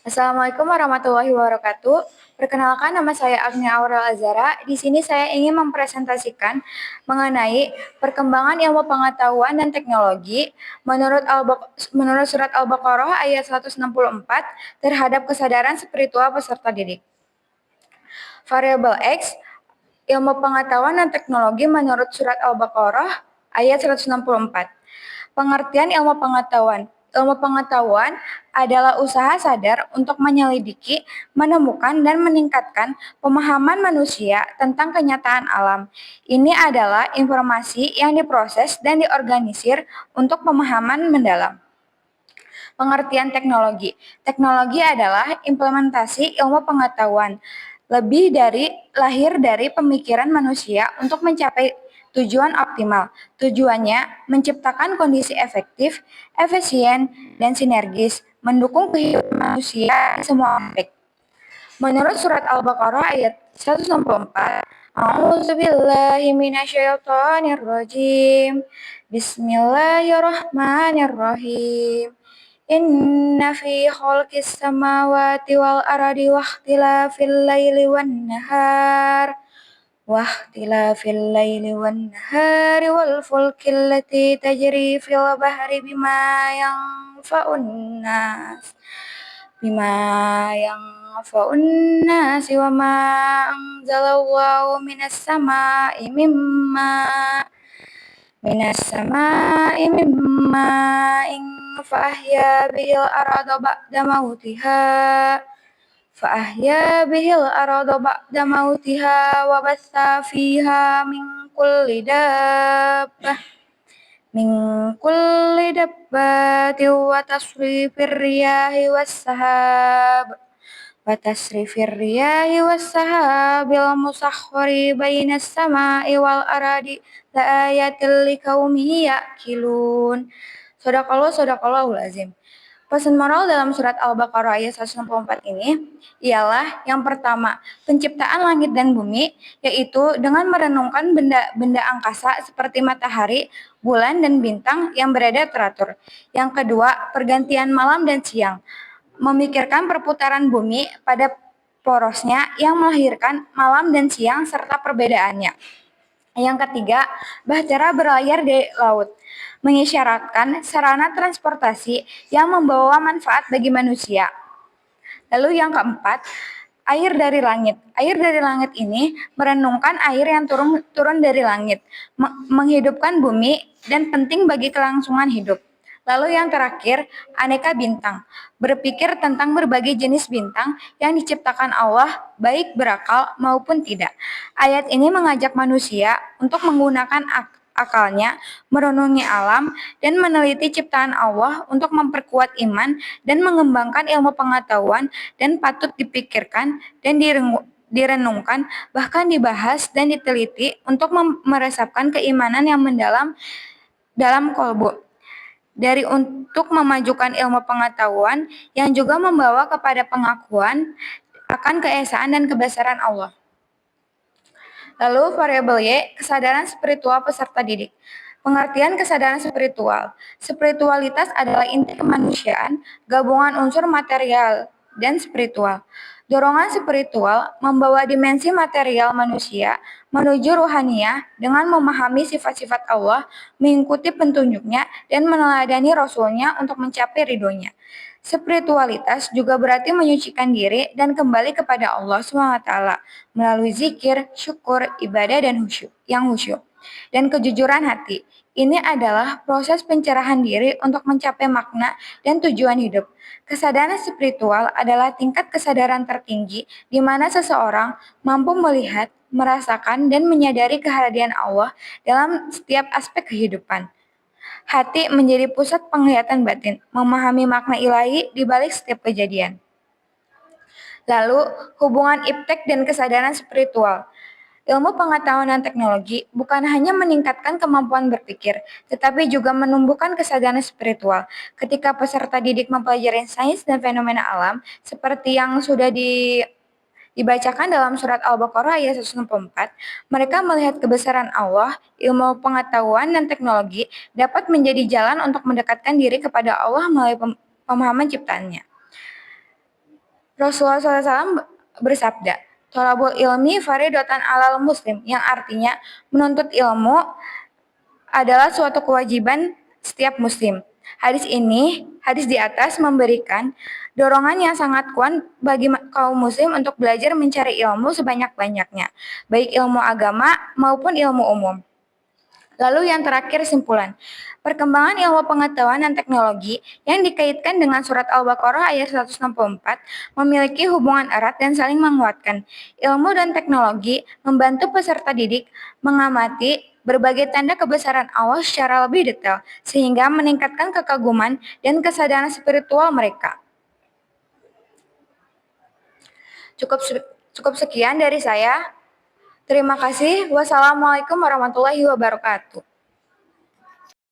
Assalamualaikum warahmatullahi wabarakatuh. Perkenalkan, nama saya Agnia Aurel Azara. Di sini saya ingin mempresentasikan mengenai perkembangan ilmu pengetahuan dan teknologi menurut surat Al-Baqarah ayat 164 terhadap kesadaran spiritual peserta didik. Variabel X, ilmu pengetahuan dan teknologi menurut surat Al-Baqarah ayat 164. Pengertian ilmu pengetahuan. Ilmu pengetahuan adalah usaha sadar untuk menyelidiki, menemukan, dan meningkatkan pemahaman manusia tentang kenyataan alam. Ini adalah informasi yang diproses dan diorganisir untuk pemahaman mendalam. Pengertian teknologi. Teknologi adalah implementasi ilmu pengetahuan, lahir dari pemikiran manusia untuk mencapai tujuan optimal. Tujuannya menciptakan kondisi efektif, efisien, dan sinergis, mendukung kehidupan manusia di semua aspek. Menurut surat Al-Baqarah ayat 164, A'udzubillahi minasyaitonirrajim. Bismillahirrahmanirrahim. Inna fi khalqis samawati wal ardi wa ikhtilafil laili wan nahar wal fulki allati tajri fil bahri bima yanfa'un nas wa ma anzalallahu minas sama'i mimma فأحيا به الأرض بعد موتها وبث فيها من كل دابة وتصريف الرياح والسحاب المسخر بين السماء والأرض لآيات لقوم يعقلون. Sadaqallahul azim. Pesan moral dalam surat Al-Baqarah ayat 164 ini ialah yang pertama, penciptaan langit dan bumi, yaitu dengan merenungkan benda-benda angkasa seperti matahari, bulan, dan bintang yang beredar teratur. Yang kedua, pergantian malam dan siang, memikirkan perputaran bumi pada porosnya yang melahirkan malam dan siang serta perbedaannya. Yang ketiga, bahtera berlayar di laut, mengisyaratkan sarana transportasi yang membawa manfaat bagi manusia. Lalu yang keempat, air dari langit. Air dari langit ini merenungkan air yang turun dari langit, menghidupkan bumi, dan penting bagi kelangsungan hidup. Lalu yang terakhir, aneka bintang. Berpikir tentang berbagai jenis bintang yang diciptakan Allah, baik berakal maupun tidak. Ayat ini mengajak manusia untuk menggunakan akalnya, merenungi alam, dan meneliti ciptaan Allah untuk memperkuat iman dan mengembangkan ilmu pengetahuan dan patut dipikirkan dan direnungkan, bahkan dibahas dan diteliti untuk meresapkan keimanan yang mendalam dalam kolbu. Untuk memajukan ilmu pengetahuan yang juga membawa kepada pengakuan akan keesaan dan kebesaran Allah. Lalu variabel Y, kesadaran spiritual peserta didik. Pengertian kesadaran spiritual. Spiritualitas adalah inti kemanusiaan, gabungan unsur material dan spiritual. Dorongan spiritual membawa dimensi material manusia menuju ruhaniyah dengan memahami sifat-sifat Allah, mengikuti petunjuknya, dan meneladani Rasulnya untuk mencapai ridhonya. Spiritualitas juga berarti menyucikan diri dan kembali kepada Allah SWT melalui zikir, syukur, ibadah, dan khusyuk. Dan kejujuran hati. Ini adalah proses pencerahan diri untuk mencapai makna dan tujuan hidup. Kesadaran spiritual adalah tingkat kesadaran tertinggi di mana seseorang mampu melihat, merasakan, dan menyadari kehadiran Allah dalam setiap aspek kehidupan. Hati menjadi pusat penglihatan batin, memahami makna ilahi di balik setiap kejadian. Lalu, hubungan iptek dan kesadaran spiritual. Ilmu pengetahuan dan teknologi bukan hanya meningkatkan kemampuan berpikir, tetapi juga menumbuhkan kesadaran spiritual. Ketika peserta didik mempelajari sains dan fenomena alam, seperti yang sudah dibacakan dalam surat Al-Baqarah ayat 164, mereka melihat kebesaran Allah, ilmu pengetahuan dan teknologi dapat menjadi jalan untuk mendekatkan diri kepada Allah melalui pemahaman ciptaannya. Rasulullah SAW bersabda, "Thalabul ilmi faridotan alal muslim," yang artinya menuntut ilmu adalah suatu kewajiban setiap muslim. Hadis di atas memberikan dorongan yang sangat kuat bagi kaum muslim untuk belajar mencari ilmu sebanyak-banyaknya, baik ilmu agama maupun ilmu umum. Lalu yang terakhir simpulan. Perkembangan ilmu pengetahuan dan teknologi yang dikaitkan dengan surat Al-Baqarah ayat 164 memiliki hubungan erat dan saling menguatkan. Ilmu dan teknologi membantu peserta didik mengamati berbagai tanda kebesaran Allah secara lebih detail, sehingga meningkatkan kekaguman dan kesadaran spiritual mereka. Cukup cukup sekian dari saya. Terima kasih. Wassalamualaikum warahmatullahi wabarakatuh.